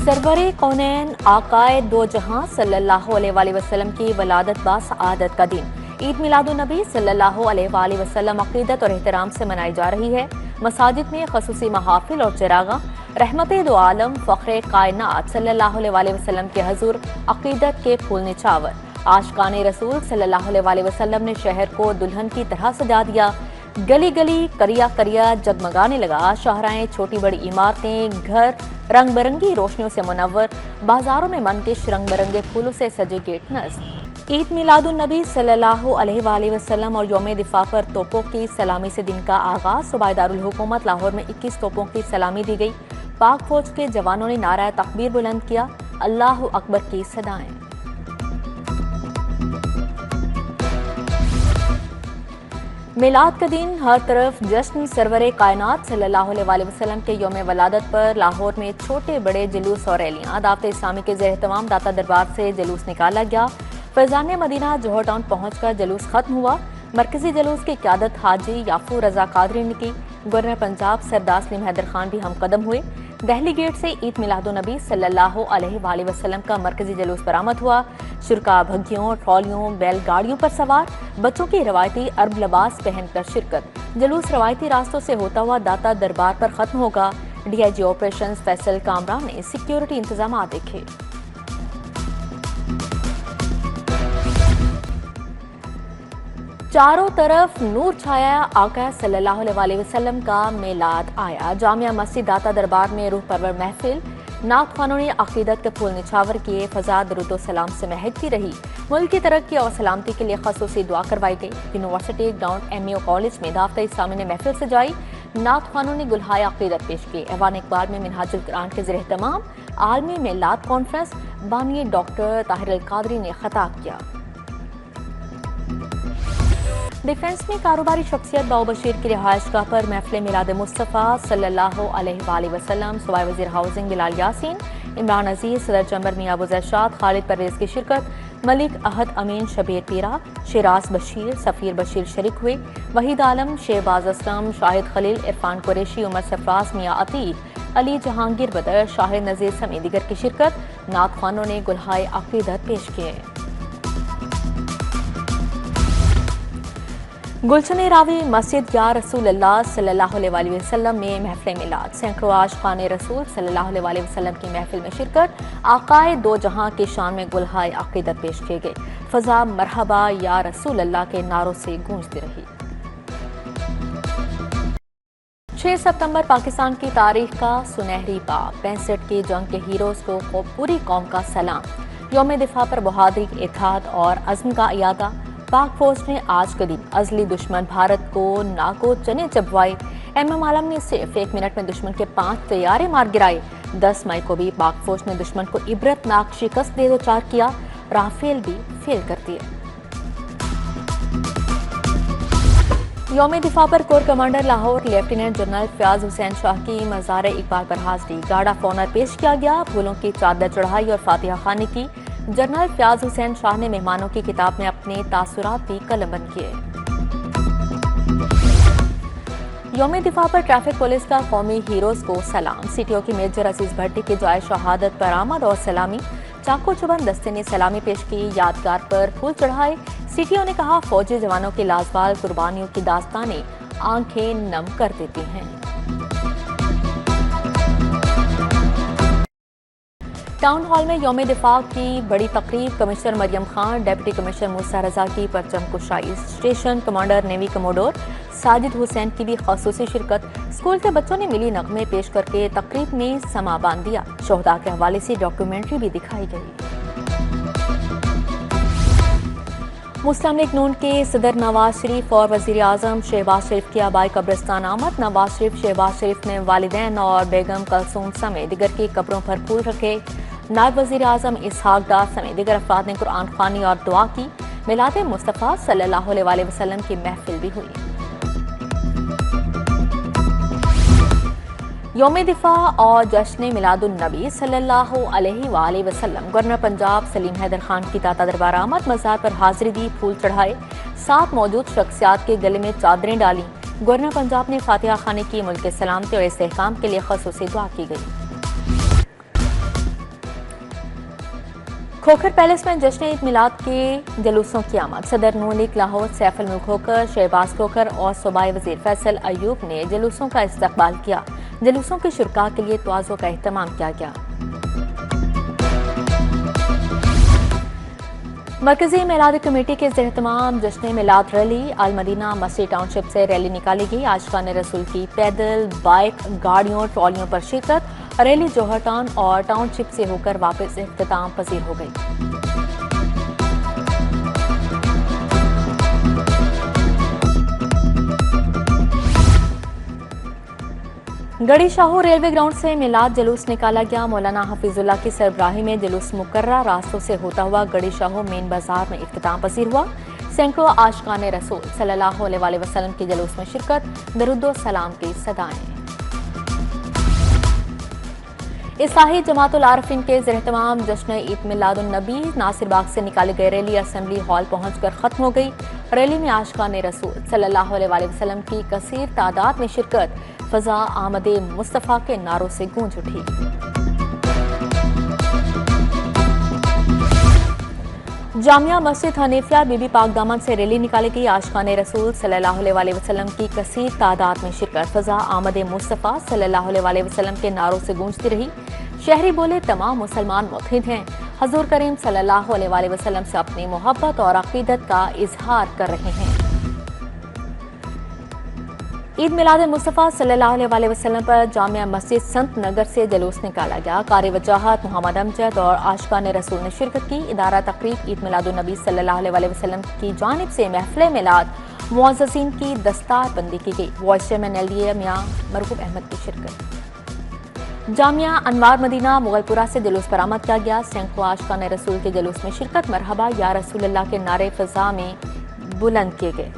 सरवरे कौनैन आकाए दो जहां सल्लल्लाहु अलैहि वसल्लम की वलादत बासआदत का दिन ईद मिलादुन्नबी सल्लल्लाहु अलैहि वसल्लम अकीदत और एहतराम से मनाई जा रही है। मसाजिद में खसूसी महाफिल और चिरागा रहमते दो आलम फ़ख्रे कायनात सल्लल्लाहु अलैहि वसल्लम के हजूर अकीदत के फूल निछावर आशिकाने रसूल सल्लल्लाहु अलैहि वसल्लम ने शहर को दुल्हन की तरह सजा दिया। गली गली करिया करिया जगमगाने लगा। शाहराएं, छोटी बड़ी इमारतें, घर रंग बिरंगी रोशनियों से मुनव्वर, बाजारों में मनकश रंग बिरंगे फूलों से सजे गेट नज़र। ईद मिलादुन्नबी सल्लल्लाहु अलैहि वसल्लम और यौम दिफा पर तोपों की सलामी से दिन का आगाज। सूबाए दारुल हुकूमत लाहौर में 21 तोपों की सलामी दी गई। पाक फौज के जवानों ने नारा तकबीर बुलंद किया, अल्लाह अकबर की सदाएं। मिलाद का दिन हर तरफ जश्न। सरवरे कायनात सल्लल्लाहु अलैहि वसल्लम के यौम वलादत पर लाहौर में छोटे बड़े जुलूस और रैलियां। दावत इस्लामी के ज़ेर तमाम दाता दरबार से जुलूस निकाला गया। फैजान मदीना जौहर टाउन पहुंचकर जुलूस खत्म हुआ। मरकजी जुलूस की क़यादत हाजी याफू रजा कादरी ने की। गवर्नर पंजाब सरदार सलीम हैदर खान भी हमकदम हुए। दहली गेट से ईद मिलादुन्नबी सल्लल्लाहु अलैहि वसल्लम का मरकजी जुलूस बरामद हुआ। शुरका भग्गियों, ट्रॉलियों, बैलगाड़ियों पर सवार, बच्चों की रवायती अरब लिबास पहनकर शिरकत। जुलूस रवायती रास्तों से होता हुआ दाता दरबार पर खत्म होगा। डीआईजी ऑपरेशन फैसल कामरान ने सिक्योरिटी इंतजाम देखे। चारों तरफ नूर छाया। आका सल्लल्लाहु अलैहि वसल्लम का मेलाद आया। जामिया मस्जिद दाता दरबार में रूह परवर महफिल। नात खानों ने अकीदत के फूल निछावर किए। फजा दरूद सलाम से महकती रही। मुल्क की तरक्की और सलामती के लिए खसूसी दुआ करवाई गई। यूनिवर्सिटी ग्राउंड एमईओ कॉलेज में दावत इस्लामी ने महफिल सजाई। नात खानों ने गुलहाय अकीदत पेश की। ऐवान इकबाल में मिनहाजुल कुरान के ज़ेर तमाम आलमी मेलाद कॉन्फ्रेंस बानी डॉक्टर ताहिर अल कादरी ने खिताब किया। डिफेंस में कारोबारी शख्सियत बाऊ बशीर की रिहाइशगाह पर महफिल मिलाद मुस्तफ़ा सल्लल्लाहु अलैहि वसल्लम। सूबाई वज़ीर हाउसिंग बिलाल यासीन, इमरान अजीज, सदर चंबर मियां अबू ज़रशाद, खालिद परवेज़ की शिरकत। मलिक अहद अमीन, शबीर पीरा, शिराज बशीर, सफ़ीर बशीर शरीक हुए। वहीद आलम, शहबाज असलम, शाहिद खलील, इरफान कुरैशी, उमर सरफराज, मियां अतीक, अली जहांगीर बदर, शाहिद नज़ीर समेत दीगर की शिरकत। नात खानों ने गुलहाय अकीदत पेश किए। गुलशन रावी मस्जिद या रसूल अल्लाह सल्लल्लाहु अलैहि वसल्लम में महफिल मिलाद। सैकड़ों आशिकाने रसूल सल्लल्लाहु अलैहि वसल्लम की महफिल में शिरकत। आकाए दो जहां की शान में गुलहाय अकीदत पेश किए गए। फजा मरहबा या रसूल अल्लाह के नारों से गूंजती रही। 6 सितंबर पाकिस्तान की तारीख का सुनहरी बाब। 65 की जंग के हीरोज को पूरी कौम का सलाम। यौम दिफा पर बहादुरी, इत्तेहाद और अज़्म का इयादा। पाक फौज ने आज के दिन अजली दुश्मन भारत को नाको चने चबवाए। एमएम आलम ने सिर्फ 1 मिनट में दुश्मन के 5 तैयारे मार गिराए। 10 मई को भी पाक फौज ने दुश्मन को इबरतनाक शिकस्त दे दो चार किया। राफेल भी फेल कर दिए। यौम दिफा पर core commander Lahore lieutenant general Fayyaz Hussain Shah की मज़ार इकबाल पर हाजिरी। गार्ड ऑफ ऑनर पेश किया गया। फूलों की चादर चढ़ाई और फातिहा खानी की। जनरल फयाज हुसैन शाह ने मेहमानों की किताब में अपने तासुरात भी कलमबंद किए। यौम दिफा पर ट्रैफिक पुलिस का कौमी हीरोज को सलाम। सीटीओ की मेजर अजीज भट्टी की जाए शहादत पर आमद और सलामी। चाको चुबंद दस्ते ने सलामी पेश की। यादगार पर फूल चढ़ाए। सीटीओ ने कहा, फौजी जवानों की लाजवाब कुर्बानियों की दास्तानें आंखें नम कर देती हैं। टाउन हॉल में यौम दिफा की बड़ी तकरीब। Commissioner Maryam Khan, deputy commissioner Musa Raza की परचम कुशाई। Station commander navy commodore Sajid Hussain की भी खसूसी शिरकत। स्कूल के बच्चों ने मिली नगमे पेश करके तकरीब में समा बांध दिया। शोहदा के हवाले से डॉक्यूमेंट्री भी दिखाई गई। मुस्लिम लीग नून के सदर नवाज शरीफ और वजीर आजम शहबाज शरीफ की आबाई कब्रिस्तान आमद। नवाज शरीफ शहबाज शरीफ ने वालिदैन और बेगम कलसूम समेत दिगर की कब्रों पर फूल रखे। नायब वजीर आजम इसहाक डार समेत दिगर अफराद ने कुरान खानी और दुआ की। मिलाद मुस्तफ़ा सल्लल्लाहु अलैहि वसल्लम की महफिल भी हुई। यौम दिफा और जश्न मिलादुन्नबी सल्लल्लाहु अलैहि वसल्लम। गवर्नर पंजाब सलीम हैदर खान की दाता दरबार आमद। मज़ार पर हाजिरी दी, फूल चढ़ाए। साथ मौजूद शख्सियात के गले में चादरें डाली। गवर्नर पंजाब ने फातिहा खानी की। मुल्क के सलामती और इस्तेहकाम के लिए खसूसी दुआ की गई। खोखर पैलेस में जश्न ईद मिलाद के जुलूसों की आमद। सदर नून लीग लाहौर सैफ अल मुल्क खोखर, शहबाज खोखर और सूबाई वजीर फैसल अयूब ने जुलूसों का इस्तकबाल किया। जुलूसों के शुरका के लिए तवाज़ो का एहतमाम किया गया। मरकजी मिलाद कमेटी के एहतमाम जश्न मिलाद रैली अल मदीना मस्जिद टाउनशिप से रैली निकाली गई। आशिकान रसूल की पैदल, बाइक, गाड़ियों, ट्रॉलियों पर शिरकत। रैली जौहर टाउन और टाउनशिप से होकर वापस इख्तिताम पजीर हो गई। गड़ी शाहू रेलवे ग्राउंड से मिलाद जुलूस निकाला गया। मौलाना हफीजुल्लाह की सरबराही में जुलूस मुकर्रर रास्तों से होता हुआ गड़ी शाहू मेन बाजार में इख्तिताम पसीर हुआ। सैकड़ों आशिकान रसूल सल्लल्लाहु अलैहि वसल्लम के जुलूस में शिरकत, दरूद सलाम की सदाएं। इस्लाही जमातुल आरिफीन के एहतमाम जश्न ईद मिलादुन नबी नासिर बाग से निकाली गई रैली असेंबली हॉल पहुंचकर खत्म हो गई। रैली में आशिकान रसूल सल्लल्लाहु अलैहि वसल्लम की कसीर तादाद में शिरकत, फजा आमदे मुस्तफ़ा के नारों से गूंज उठी। जामिया मस्जिद हनीफिया बीबी पाक दामन से रैली निकाली गई। आशिकान रसूल सल्लल्लाहु अलैहि वसल्लम की कसीर तादाद में शिरकत, फजा आमदे मुस्तफ़ा सल्लल्लाहु अलैहि वसल्लम के नारों से गूंजती रही। शहरी बोले तमाम मुसलमान मुत्हिद हैं, हजूर करीम सल्लल्लाहु अलैहि वसल्लम से अपनी मोहब्बत और अकीदत का इजहार कर रहे हैं। ईद मिलाद मुस्तफ़ा सल्लल्लाहु अलैहि वसल्लम पर जामिया मस्जिद संत नगर से जुलूस निकाला गया। कारी वजाहत मोहम्मद अमजद और आशिकान रसूल ने शिरकत की। इदारा तकरीब ईद मिलाद नबी सल्लल्लाहु अलैहि वसल्लम की जानिब से महफिल मिलाद मुअज़्ज़िज़ीन की दस्तार बंदी की गई। वाइस चेयरमैन एलडीए मियां मरगूब अहमद की शिरकत। जामिया अनवार मदीना मुगलपुरा से जुलूस बरामद किया गया। सैकड़ों आशिकान रसूल के जुलूस में शिरकत, मरहबा या रसूलुल्लाह के नारे फिजा में बुलंद किए गए।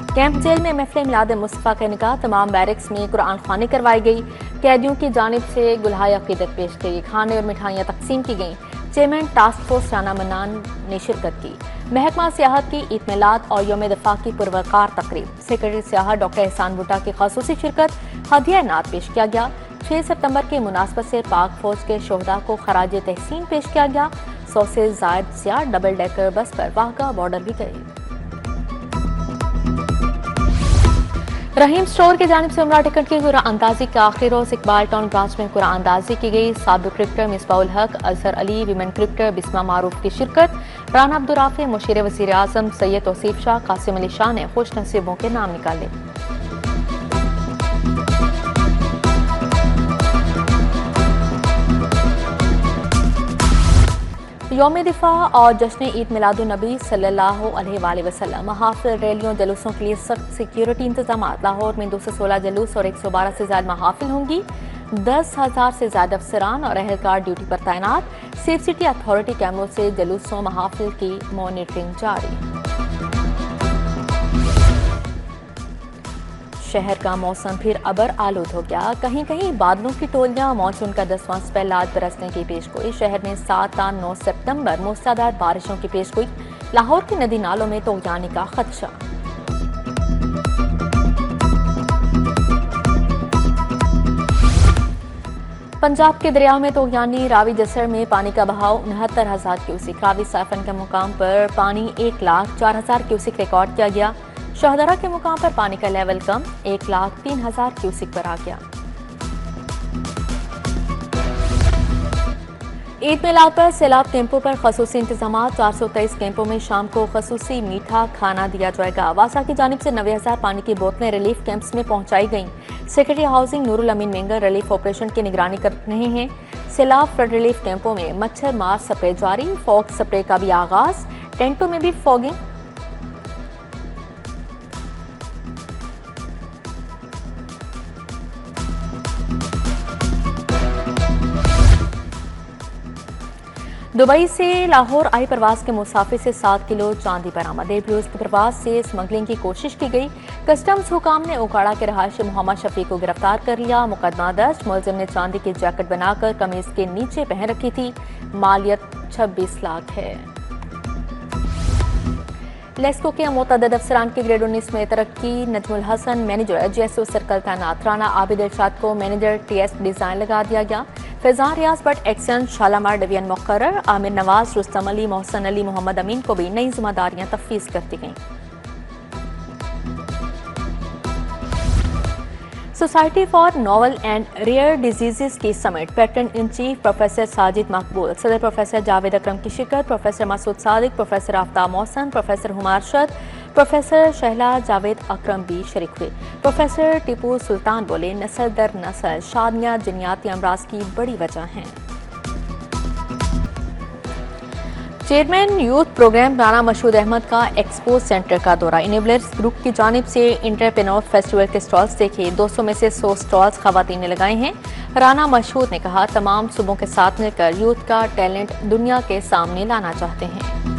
कैंप जेल में महफिल मिलाद मुस्तफ़ा का इनका, तमाम बैरक्स में कुरान ख़्वानी करवाई गई। कैदियों की जानिब से गुलहाय अक़ीदत पेश की, खाने और मिठाइयाँ तकसीम की गईं। Chairman task force Rana mannan ने शिरकत की। महकमा सियाहत की ईद मिलाद और यौम दफ़ा की पुरवकार तकरीब, सेक्रेटरी सियाहत डॉक्टर एहसान भुट्टा की ख़ासूसी शिरकत, हदिया नात पेश किया गया। 6 सितंबर की मुनासबत से पाक फौज के शोहदा को खराज तहसीन पेश किया गया। 100 से ज़ायद सियाह डबल डेकर बस पर वाहगा बॉर्डर भी गए। रहीम स्टोर की जानिब से उम्रा टिकट की कुरान अंदाजी के आखिरी रोज इकबाल टाउन ब्रांच में कुरान अंदाजी की गई। साबिक क्रिकेटर मिसबाउल हक, अजहर अली, विमेन क्रिकेटर बिस्मा मारूफ की शिरकत। राना अब्दुर्राफी, मुशीर वज़ीर आज़म सैयद तौसीफ शाह, कासिम अली शाह ने खुश नसीबों के नाम निकाले। यौम दिफा और जश्न ईद मिलादुन नबी सल्लल्लाहु अलैहि वसल्लम महाफिल, रैलियों, जुलूसों के लिए सख्त सिक्योरिटी इंतजाम। लाहौर में 216 जुलूस और 112 से ज्यादा महाफिल होंगी। 10,000 से ज्यादा अफसरान और अहलकार ड्यूटी पर तैनात। सेफ सिटी अथॉरिटी कैमरों से जुलूसों महाफिल की मॉनिटरिंग जारी। शहर का मौसम फिर अबर आलूद हो गया। कहीं कहीं बादलों की टोलियां, मानसून का 10वां स्पेल आज बरसने की पेशगोई। शहर में 7 और 9 सितंबर मूसलाधार बारिशों की पेशगोई। लाहौर की नदी नालों में तोगयानी का खदशा। पंजाब के दरियाओं में तोगयानी। रावी जसर में पानी का बहाव 69,000 क्यूसिक। रावी साइफन के मुकाम पर पानी 1,04,000 क्यूसिक रिकॉर्ड किया गया। शाहदरा के मुकाम पर पानी का लेवल कम 1,03,000 क्यूसिक पर आ गया। ईद मिलाद पर सैलाब कैंपों पर खसूसी इंतजाम। 423 कैंपों में शाम को खसूसी मीठा खाना दिया जाएगा। वासा की जानिब से 90,000 पानी की बोतलें रिलीफ कैंप्स में पहुंचाई गईं। सेक्रेटरी हाउसिंग नूरुल अमीन मेंगर रिलीफ ऑपरेशन की निगरानी कर रहे हैं। सैलाब फ्लड रिलीफ कैंपों में मच्छर मार स्प्रे जारी। फॉग स्प्रे का भी आगाज। टेंटों में भी फॉगिंग। दुबई से लाहौर आई प्रवास के मुसाफिर से 7 किलो चांदी बरामद। एयरब्लूज की प्रवास से स्मगलिंग की कोशिश की गई। कस्टम्स हुकाम ने ओकाड़ा के रहायशी मोहम्मद शफी को गिरफ्तार कर लिया। मुकदमा दर्ज। मुलजिम ने चांदी की जैकेट बनाकर कमीज के नीचे पहन रखी थी। मालियत 26 लाख है। लेस्को के मुतअद्दिद अफसरान की ग्रेड 19 में तरक्की। Najmul Hasan manager GSO circle तैनात। राना आबिद इरशाद को मैनेजर TS डिजाइन लगा दिया गया। फैजान रियाज बट एक्शन शालामार डिवीजन मुकर्रर। आमिर नवाज, रुस्तम अली, मोहसन अली, मोहम्मद अमीन को भी नई जिम्मेदारियां तफवीज कर दी गईं। Society for novel and rare diseases की summit patron in chief professor Sajid Maqbool, सदर प्रोफेसर जावेद अकरम की शिरकत, professor Masood Sadiq, professor Aftab Mohsin, professor Huma Arshad, professor Shehla Javed Akram भी शरीक हुए। प्रोफेसर टीपू सुल्तान बोले, नस्ल दर नस्ल शादियाँ जनियाती अमराज की बड़ी वजह हैं। Chairman youth programme Rana Mashhood Ahmed का एक्सपो सेंटर का दौरा। इनेबलर्स ग्रुप की जानिब से इंटरप्रेन्योर फेस्टिवल के स्टॉल्स देखे। 200 में से 100 स्टॉल्स खवातीन ने लगाए हैं। राना मशहूद ने कहा, तमाम सूबों के साथ मिलकर यूथ का टैलेंट दुनिया के सामने लाना चाहते हैं।